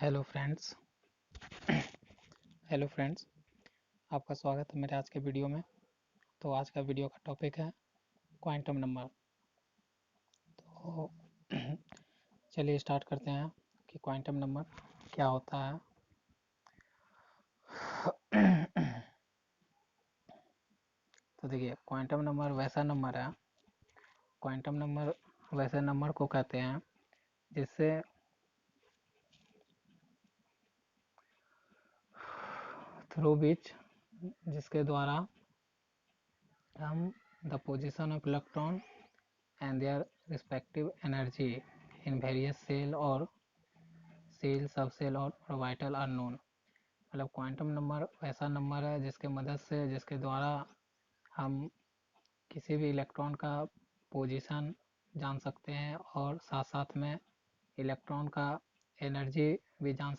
Hello friends. Hello friends, आपका स्वागत है मेरे आज के वीडियो में। तो आज का वीडियो का टॉपिक है क्वांटम नंबर। तो चलिए स्टार्ट करते हैं कि क्वांटम नंबर क्या होता है। तो देखिए, क्वांटम नंबर वैसे नंबर को कहते हैं जिससे थ्रू विच जिसके द्वारा हम the position of electron and their respective energy in various shell sub shell और ऑर्बिटल आर नोन। मतलब क्वांटम नंबर ऐसा नंबर है जिसके द्वारा हम किसी भी इलेक्ट्रॉन का पोजीशन जान सकते हैं और साथ साथ में इलेक्ट्रॉन का एनर्जी भी जान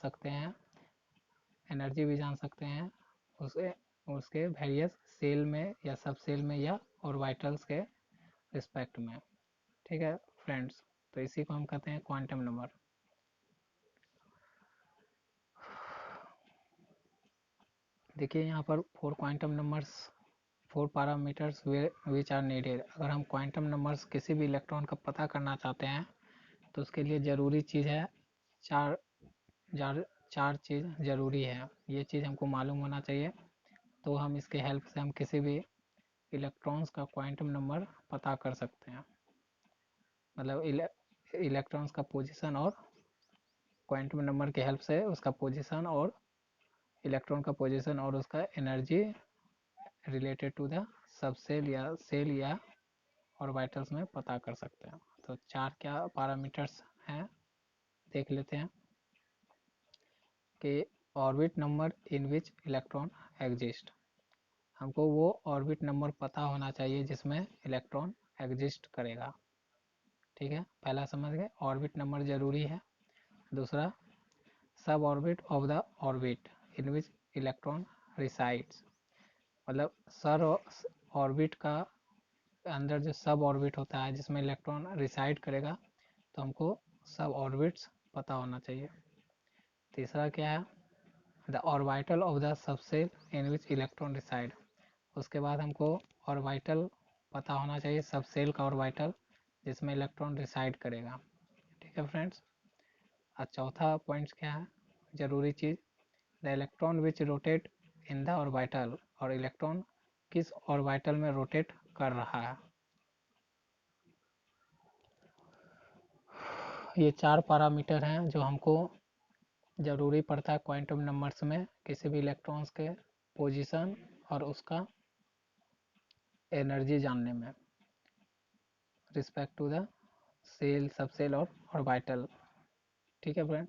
सकते हैं उसे उसके वेरियस सेल में या सब सेल में या ऑर्बिटल्स के रिस्पेक्ट में। ठीक है फ्रेंड्स, तो इसी को हम कहते हैं क्वांटम नंबर। देखिए यहाँ पर four parameters which are needed. अगर हम क्वांटम नंबर्स किसी भी इलेक्ट्रॉन का पता करना चाहते हैं तो उसके लिए ज़रूरी चीज़ है चार चार चीज़ ज़रूरी है। ये चीज़ हमको मालूम होना चाहिए, तो हम इसके हेल्प से हम किसी भी इलेक्ट्रॉन्स का क्वांटम नंबर पता कर सकते हैं। मतलब इलेक्ट्रॉन्स का पोजीशन और क्वांटम नंबर के हेल्प से उसका पोजीशन और इलेक्ट्रॉन का पोजीशन और उसका energy related to the sub shell या ऑर्बिटल्स में पता कर सकते हैं। तो चार क्या पैरामीटर्स हैं देख लेते हैं कि orbit number in which electron exist. हमको वो ऑर्बिट नंबर पता होना चाहिए जिसमें इलेक्ट्रॉन एग्जिस्ट करेगा। ठीक है, पहला समझ गए, ऑर्बिट नंबर जरूरी है। दूसरा, सब orbit of the orbit in which electron resides. मतलब सर ऑर्बिट का अंदर जो सब ऑर्बिट होता है जिसमें इलेक्ट्रॉन रिसाइड करेगा, तो हमको सब ऑर्बिट्स पता होना चाहिए। तीसरा क्या है, the orbital of the subshell in which electron reside. उसके बाद हमको ऑर्बिटल पता होना चाहिए, सबसेल का ऑर्बिटल जिसमें इलेक्ट्रॉन रिसाइड करेगा। ठीक है फ्रेंड्स। और चौथा पॉइंट क्या है, जरूरी चीज़, the electron which rotate in the orbital. और इलेक्ट्रॉन किस ऑर्बिटल में रोटेट कर रहा है। ये चार पैरामीटर हैं जो हमको ज़रूरी पड़ता है क्वांटम नंबर्स में किसी भी इलेक्ट्रॉन्स के पोजीशन और उसका एनर्जी जानने में, respect to the shell subshell और ऑर्बिटल। ठीक है फ्रेंड।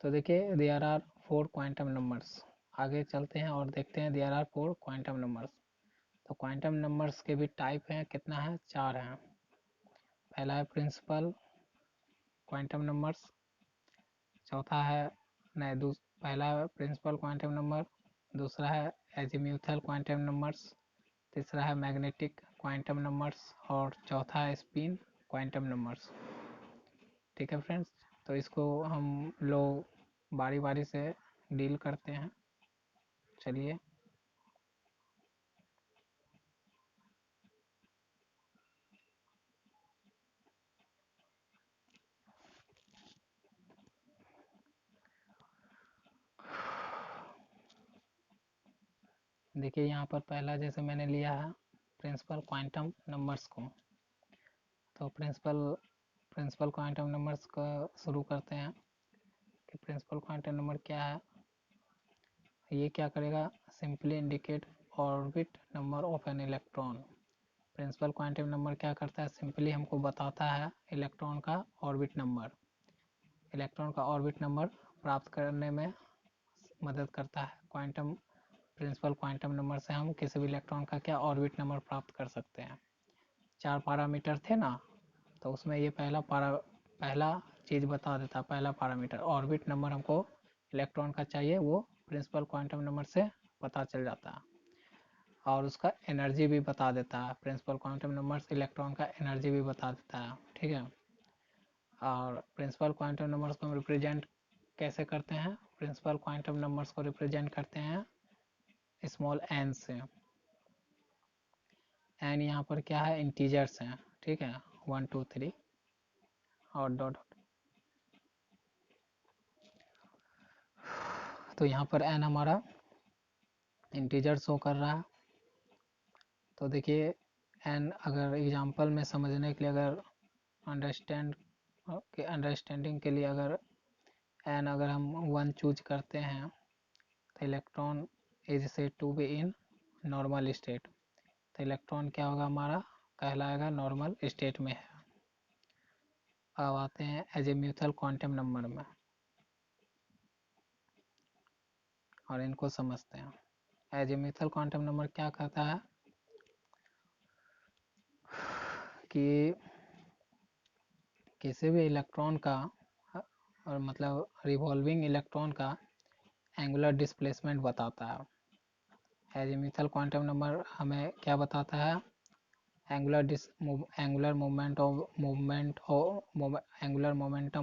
तो देखिए, there are four quantum numbers. आगे चलते हैं और देखते हैं there are four quantum numbers. तो क्वांटम नंबर्स के भी टाइप हैं, कितना है, चार हैं। पहला है प्रिंसिपल क्वांटम नंबर्स, चौथा है पहला है प्रिंसिपल क्वांटम नंबर, दूसरा है एजीम्यूथल क्वांटम नंबर्स, तीसरा है मैग्नेटिक क्वांटम नंबर्स और चौथा है स्पिन क्वांटम नंबर्स। ठीक है फ्रेंड्स, तो इसको हम लोग बारी बारी से डील करते हैं। चलिए, देखिए यहाँ पर पहला जैसे मैंने लिया है प्रिंसिपल क्वांटम नंबर्स को। तो प्रिंसिपल क्वांटम नंबर्स का शुरू करते हैं कि प्रिंसिपल क्वांटम नंबर क्या है। ये क्या करेगा, simply indicate orbit number of an electron. Principal quantum number क्या करता है, सिंपली हमको बताता है इलेक्ट्रॉन का ऑर्बिट नंबर। इलेक्ट्रॉन का ऑर्बिट नंबर प्राप्त करने में मदद करता है। प्रिंसिपल क्वांटम नंबर से हम किसी भी इलेक्ट्रॉन का क्या ऑर्बिट नंबर प्राप्त कर सकते हैं। चार पैरामीटर थे ना, तो उसमें ये पहला चीज़ बता देता है। पहला पैरामीटर ऑर्बिट नंबर हमको इलेक्ट्रॉन का चाहिए, वो प्रिंसिपल क्वांटम नंबर से पता चल जाता है। और उसका एनर्जी भी बता देता है, प्रिंसिपल क्वांटम नंबर से इलेक्ट्रॉन का एनर्जी भी बता देता है। ठीक है, और प्रिंसिपल क्वांटम नंबर्स को हम रिप्रेजेंट कैसे करते हैं, प्रिंसिपल क्वांटम नंबर्स को रिप्रेजेंट करते हैं स्मॉल n से। n यहाँ पर क्या है, इंटीजर्स हैं, ठीक है, 1 2 3 और डॉट। तो यहाँ पर n हमारा इंटीजर शो कर रहा है। तो देखिए n अगर एग्जांपल में समझने के लिए, अगर अंडरस्टैंडिंग के लिए अगर n अगर हम 1 चूज करते हैं तो electron is said to be in normal state. तो इलेक्ट्रॉन क्या होगा, हमारा कहलाएगा नॉर्मल स्टेट में है। अब आते हैं एजीम्यूथल क्वांटम नंबर में और इनको समझते हैं। एजीम्यूथल क्वांटम नंबर क्या कहता है कि किसी भी इलेक्ट्रॉन का और मतलब रिवॉल्विंग इलेक्ट्रॉन का एंगुलर डिस्प्लेसमेंट बताता है। एजीम्यूथल क्वांटम नंबर हमें क्या बताता है, angular momentum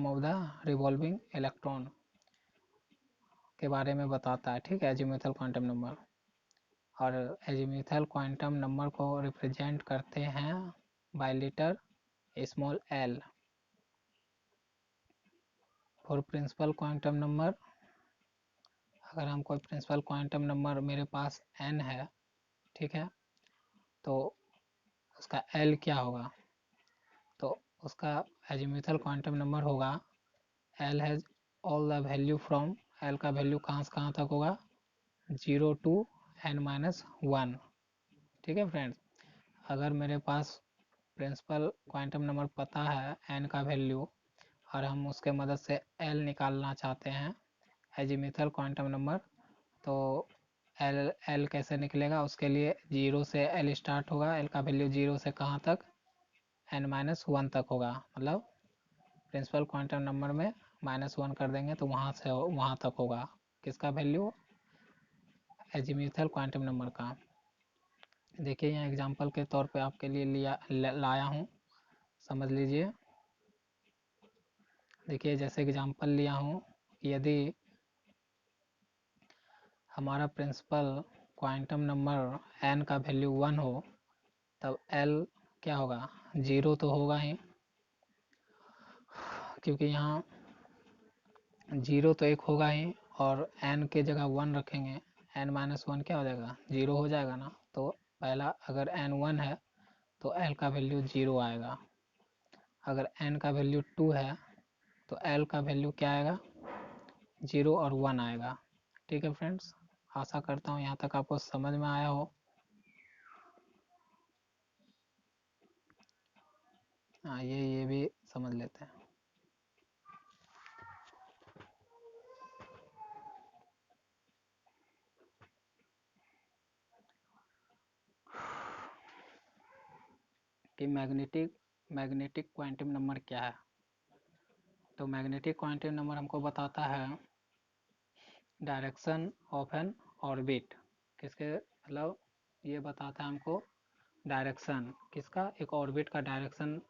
of the revolving electron के बारे में बताता है, ठीक है, एजीम्यूथल क्वांटम नंबर। और एजीम्यूथल क्वांटम नंबर को रिप्रेजेंट करते हैं by letter small l। For principal quantum number, अगर हम कोई प्रिंसिपल क्वांटम नंबर मेरे पास n है, ठीक है, तो उसका l क्या होगा, तो उसका एजीम्यूथल क्वांटम नंबर होगा l has all the value from, l का वैल्यू कहाँ से कहाँ तक होगा, 0 to n-1, ठीक है फ्रेंड्स। अगर मेरे पास प्रिंसिपल क्वांटम नंबर पता है n का वैल्यू और हम उसके मदद से l निकालना चाहते हैं एजीम्यूथल क्वांटम नंबर, तो l कैसे निकलेगा, उसके लिए 0 से l स्टार्ट होगा, l का वैल्यू 0 से कहाँ तक, n-1 तक होगा। मतलब प्रिंसिपल क्वांटम नंबर में -1 कर देंगे तो वहाँ से वहाँ तक होगा किसका वैल्यू, एजीम्यूथल क्वांटम नंबर का। देखिए यहाँ एग्जांपल के तौर पे आपके लिए लाया हूँ, समझ लीजिए। देखिए जैसे एग्जांपल लिया हूँ, यदि हमारा प्रिंसिपल क्वांटम नंबर n का वैल्यू 1 हो तब l क्या होगा, 0 तो होगा ही, क्योंकि यहाँ 0 तो एक होगा ही और n के जगह 1 रखेंगे, n-1 क्या हो जाएगा, 0 हो जाएगा ना। तो पहला अगर n 1 है तो l का वैल्यू 0 आएगा, अगर n का वैल्यू 2 है तो l का वैल्यू क्या आएगा, 0 और 1 आएगा, ठीक है फ्रेंड्स। आशा करता हूँ यहाँ तक आपको समझ में आया हो। हाँ ये भी समझ लेते हैं। कि मैग्नेटिक क्वांटम नंबर क्या है। तो मैग्नेटिक क्वांटम नंबर हमको बताता है डायरेक्शन ऑफ एन ऑर्बिट, किसके मतलब ये बताता है हमको डायरेक्शन किसका, एक ऑर्बिट का डायरेक्शन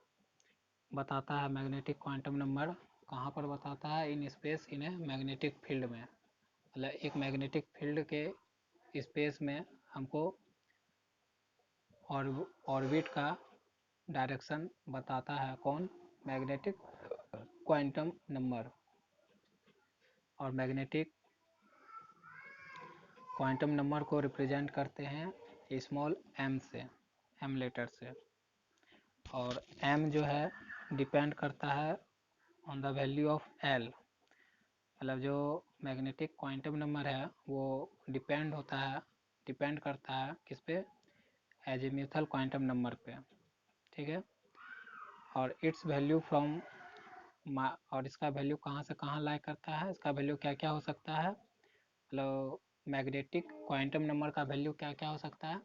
बताता है मैग्नेटिक क्वांटम नंबर। कहाँ पर बताता है, in space in a magnetic field में, मतलब एक मैग्नेटिक फील्ड के स्पेस में हमको ऑर्बिट का डायरेक्शन बताता है कौन, मैग्नेटिक क्वांटम नंबर। और मैग्नेटिक क्वांटम नंबर को रिप्रेजेंट करते हैं स्मॉल m से, m लेटर से। और m जो है डिपेंड करता है on the value of l, मतलब जो मैग्नेटिक क्वांटम नंबर है वो डिपेंड करता है किस पे, एजीम्यूथल क्वांटम नंबर पे, ठीक है। और इट्स वैल्यू फ्रॉम, और इसका वैल्यू कहाँ से कहाँ लाई करता है, इसका वैल्यू क्या क्या हो सकता है, मतलब मैग्नेटिक क्वांटम नंबर का वैल्यू क्या क्या हो सकता है,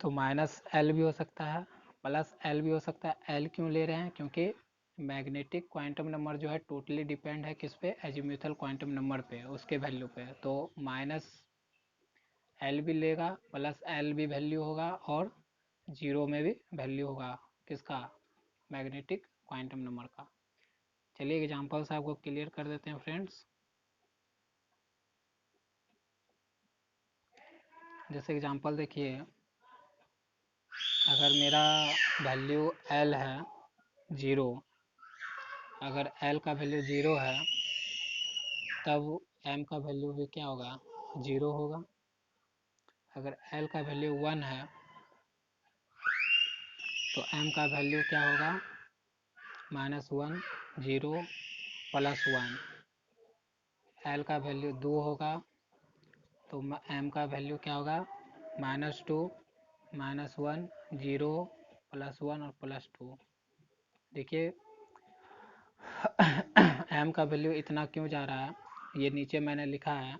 तो -l भी हो सकता है, +l भी हो सकता है। l क्यों ले रहे हैं, क्योंकि मैग्नेटिक क्वांटम नंबर जो है टोटली डिपेंड है किस पे, एजीम्यूथल क्वांटम नंबर पे, उसके वैल्यू पे। तो -l भी लेगा, +l भी वैल्यू होगा और 0 में भी वैल्यू होगा किसका, मैग्नेटिक क्वांटम नंबर का। चलिए एग्जाम्पल से आपको क्लियर कर देते हैं फ्रेंड्स। जैसे एग्जाम्पल देखिए, अगर मेरा वैल्यू एल है 0, अगर एल का वैल्यू 0 है तब एम का वैल्यू भी क्या होगा, 0 होगा। अगर एल का वैल्यू 1 है तो एम का वैल्यू क्या होगा, -1, 0, +1। एल का वैल्यू 2 होगा तो एम का वैल्यू क्या होगा, -2, -1, 0, +1 और +2। देखिए एम का वैल्यू इतना क्यों जा रहा है, ये नीचे मैंने लिखा है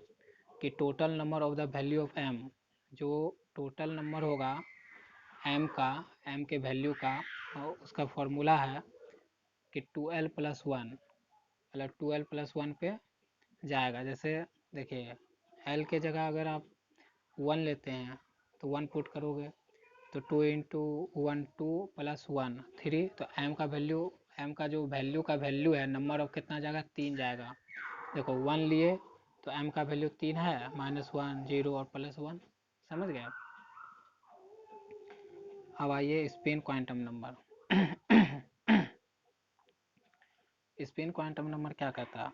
कि total number of the value of M, जो टोटल नंबर होगा एम का, एम के वैल्यू का, उसका फॉर्मूला है कि 2l+1, मतलब 2l+1 पे जाएगा। जैसे देखिए एल के जगह अगर आप 1 लेते हैं तो 1 पुट करोगे तो 2 इंटू 1 2 +1 3, तो एम का वैल्यू, एम का जो वैल्यू का वैल्यू है नंबर ऑफ कितना जाएगा, 3 जाएगा। देखो 1 लिए तो एम का वैल्यू 3 है, -1, 0 और +1। समझ गए। अब आइए spin quantum number. Spin quantum number क्या कहता है,